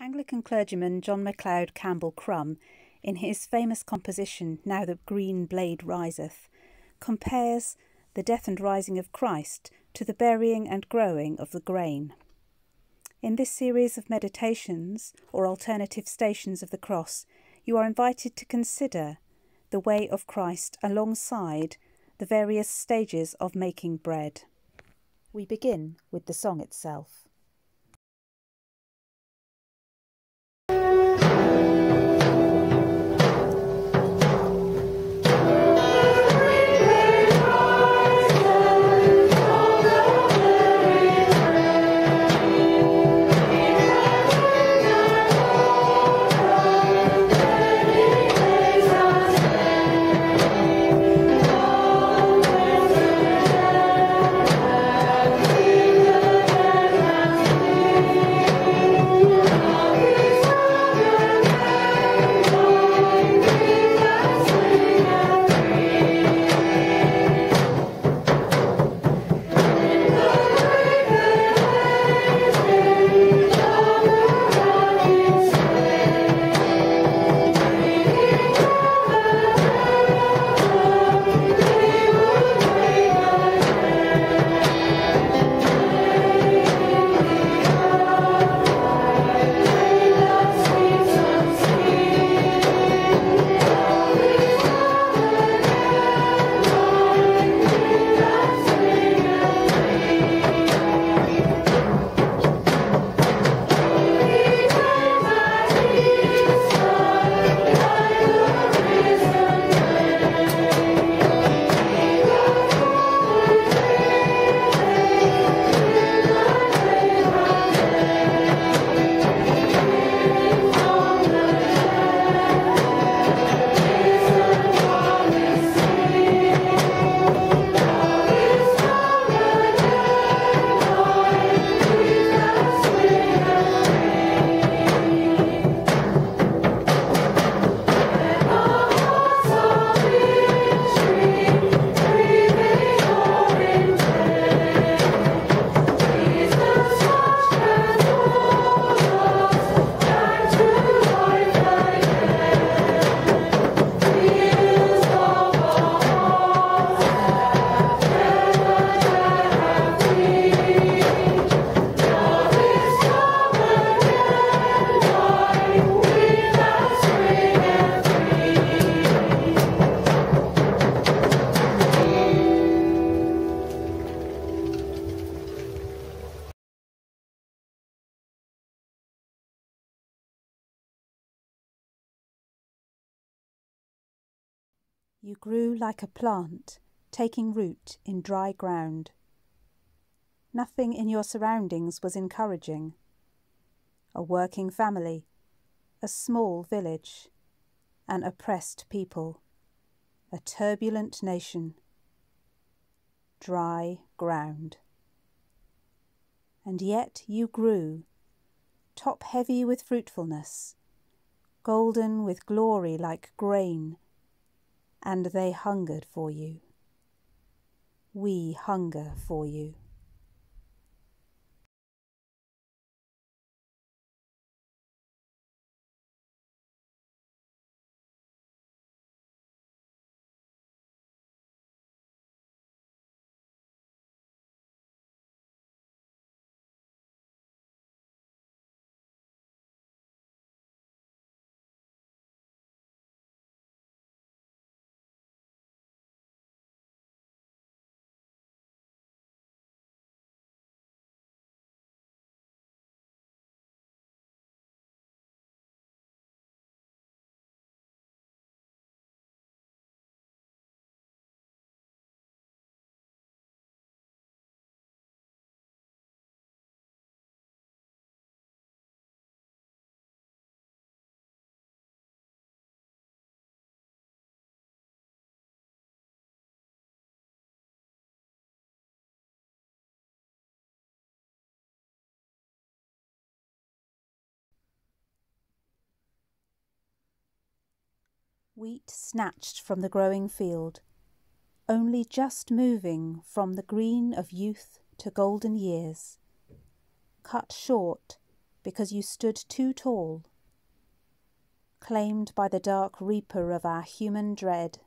Anglican clergyman John MacLeod Campbell Crum, in his famous composition Now the Green Blade Riseth, compares the death and rising of Christ to the burying and growing of the grain. In this series of meditations, or alternative stations of the cross, you are invited to consider the way of Christ alongside the various stages of making bread. We begin with the song itself. You grew like a plant, taking root in dry ground. Nothing in your surroundings was encouraging. A working family, a small village, an oppressed people, a turbulent nation. Dry ground. And yet you grew, top-heavy with fruitfulness, golden with glory like grain, and they hungered for you. We hunger for you. Wheat snatched from the growing field, only just moving from the green of youth to golden years, cut short because you stood too tall, claimed by the dark reaper of our human dread,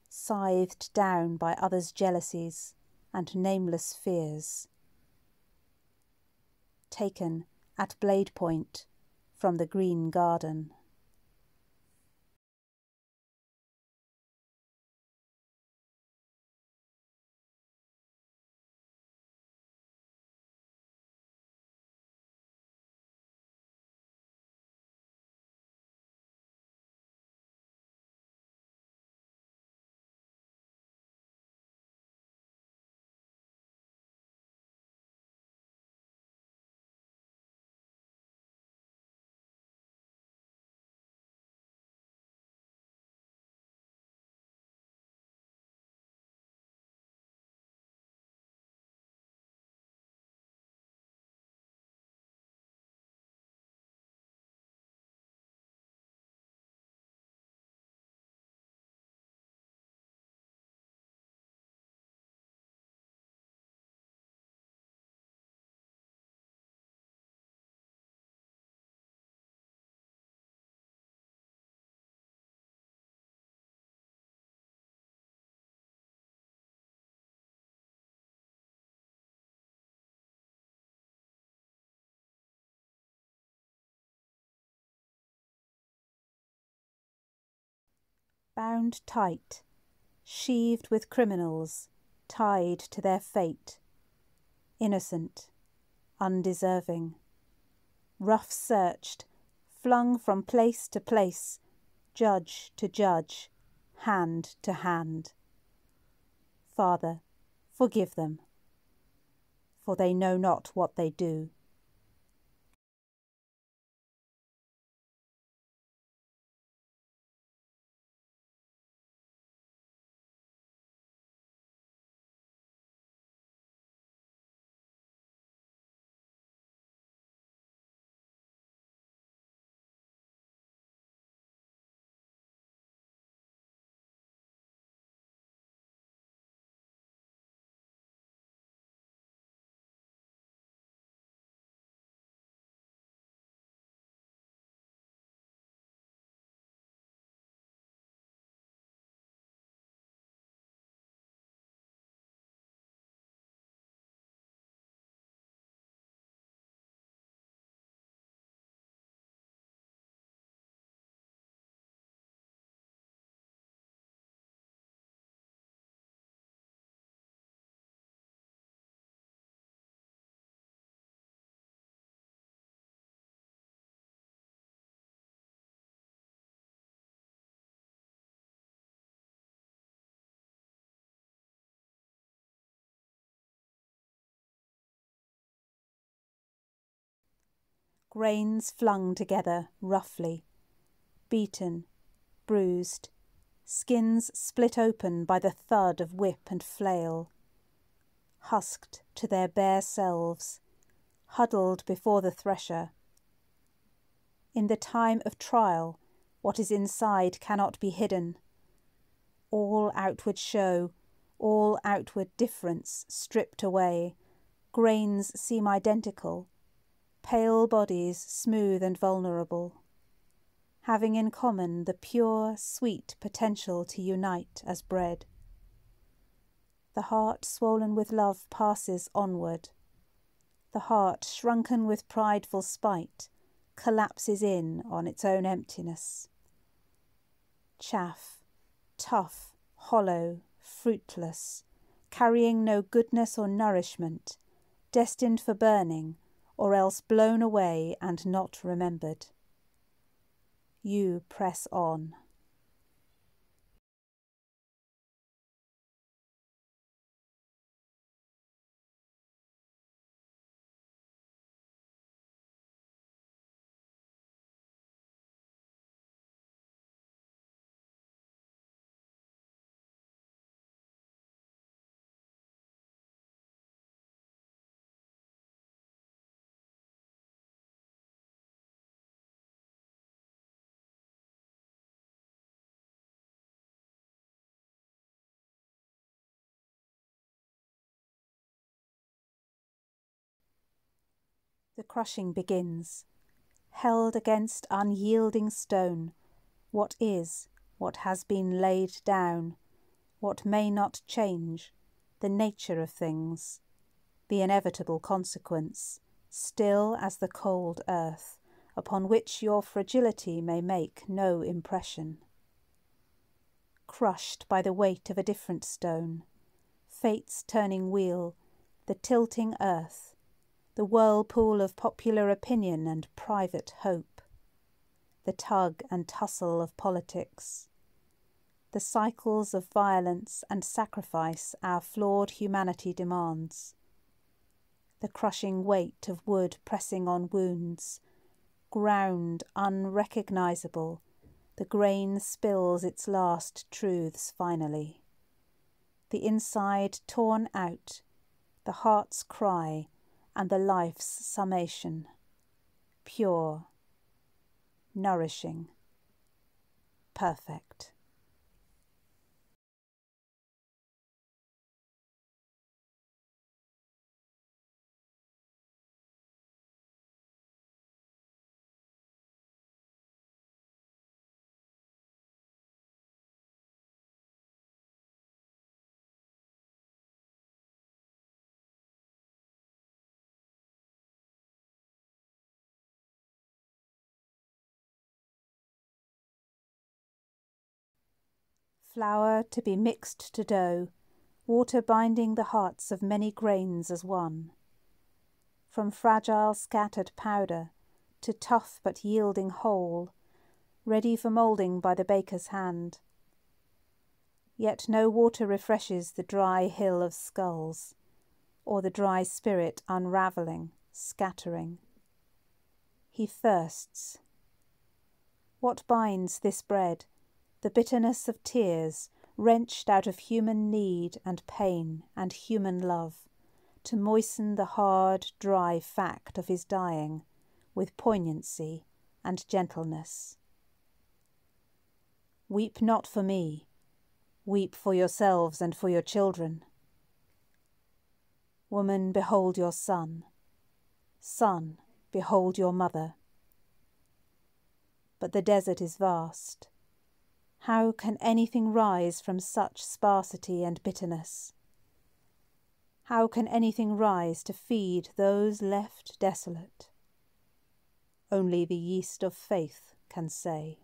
scythed down by others' jealousies and nameless fears, taken at blade point from the green garden. Bound tight, sheathed with criminals, tied to their fate, innocent, undeserving, rough searched, flung from place to place, judge to judge, hand to hand. Father, forgive them, for they know not what they do. Grains flung together roughly, beaten, bruised, skins split open by the thud of whip and flail, husked to their bare selves, huddled before the thresher. In the time of trial, what is inside cannot be hidden. All outward show, all outward difference stripped away, grains seem identical, pale bodies smooth and vulnerable, having in common the pure, sweet potential to unite as bread. The heart swollen with love passes onward. The heart shrunken with prideful spite collapses in on its own emptiness. Chaff, tough, hollow, fruitless, carrying no goodness or nourishment, destined for burning, or else blown away and not remembered. You press on. The crushing begins. Held against unyielding stone, what is, what has been laid down, what may not change, the nature of things, the inevitable consequence, still as the cold earth, upon which your fragility may make no impression. Crushed by the weight of a different stone, fate's turning wheel, the tilting earth, the whirlpool of popular opinion and private hope, the tug and tussle of politics, the cycles of violence and sacrifice our flawed humanity demands, the crushing weight of wood pressing on wounds, ground unrecognizable, the grain spills its last truths finally. The inside torn out, the heart's cry, and the life's summation. Pure, nourishing, perfect. Flour to be mixed to dough, water binding the hearts of many grains as one. From fragile scattered powder to tough but yielding whole, ready for moulding by the baker's hand. Yet no water refreshes the dry hill of skulls, or the dry spirit unravelling, scattering. He thirsts. What binds this bread? The bitterness of tears, wrenched out of human need and pain and human love, to moisten the hard, dry fact of his dying with poignancy and gentleness. Weep not for me. Weep for yourselves and for your children. Woman, behold your son. Son, behold your mother. But the desert is vast. How can anything rise from such sparsity and bitterness? How can anything rise to feed those left desolate? Only the yeast of faith can say.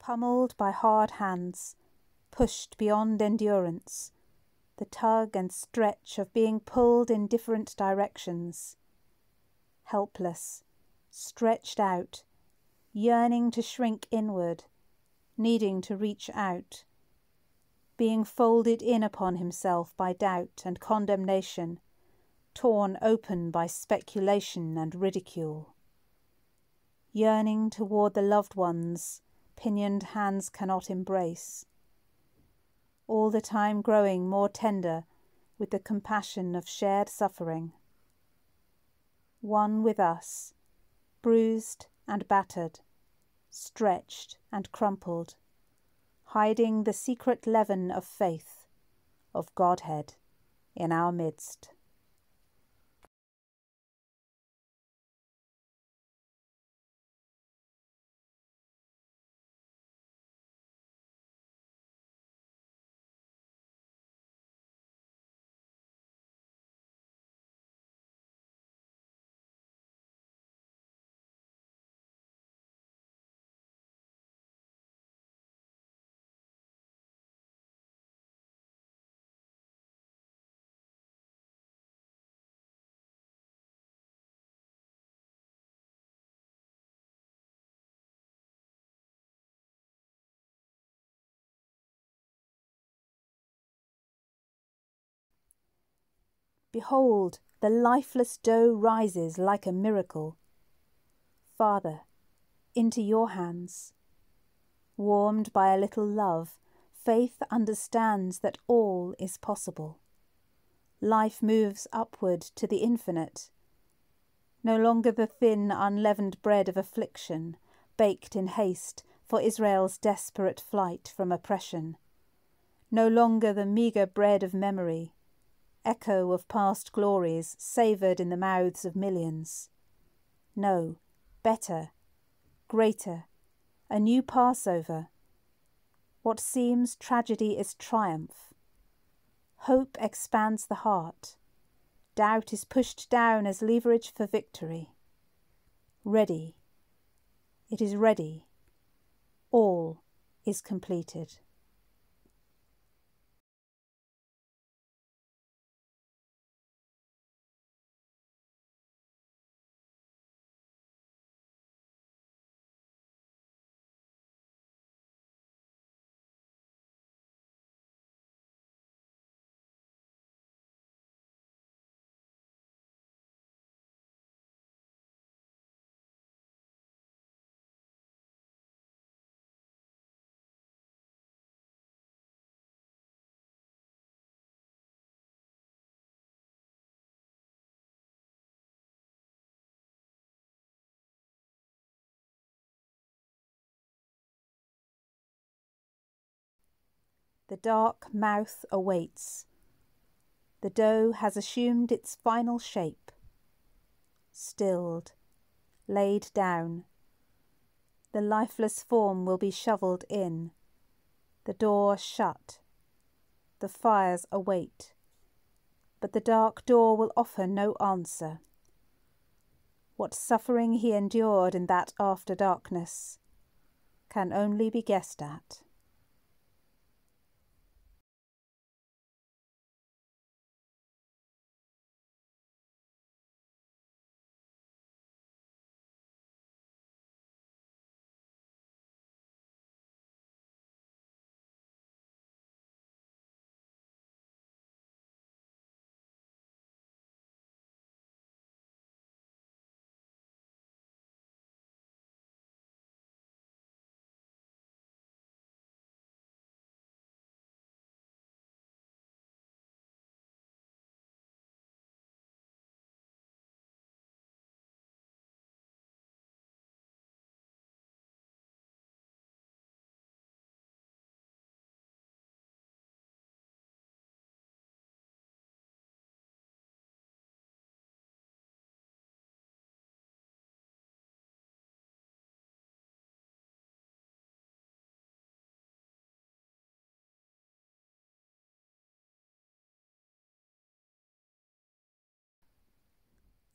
Pummelled by hard hands, pushed beyond endurance, the tug and stretch of being pulled in different directions. Helpless, stretched out, yearning to shrink inward, needing to reach out, being folded in upon himself by doubt and condemnation, torn open by speculation and ridicule. Yearning toward the loved ones pinioned hands cannot embrace, all the time growing more tender with the compassion of shared suffering. One with us, bruised and battered, stretched and crumpled, hiding the secret leaven of faith, of Godhead, in our midst. Behold, the lifeless dough rises like a miracle. Father, into your hands. Warmed by a little love, faith understands that all is possible. Life moves upward to the infinite. No longer the thin, unleavened bread of affliction, baked in haste for Israel's desperate flight from oppression. No longer the meagre bread of memory, echo of past glories savoured in the mouths of millions. No, better, greater, a new Passover. What seems tragedy is triumph. Hope expands the heart. Doubt is pushed down as leverage for victory. Ready. It is ready. All is completed. The dark mouth awaits. The dough has assumed its final shape. Stilled, laid down. The lifeless form will be shovelled in. The door shut. The fires await. But the dark door will offer no answer. What suffering he endured in that after darkness can only be guessed at.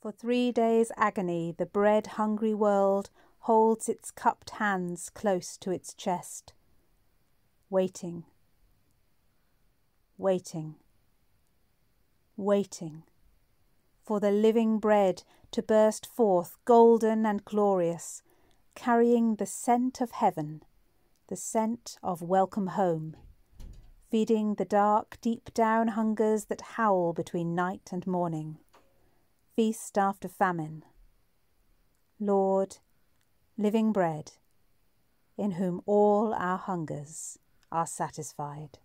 For 3 days' agony the bread-hungry world holds its cupped hands close to its chest, waiting, waiting, waiting for the living bread to burst forth golden and glorious, carrying the scent of heaven, the scent of welcome home, feeding the dark, deep-down hungers that howl between night and morning. Feast after famine. Lord, living bread, in whom all our hungers are satisfied.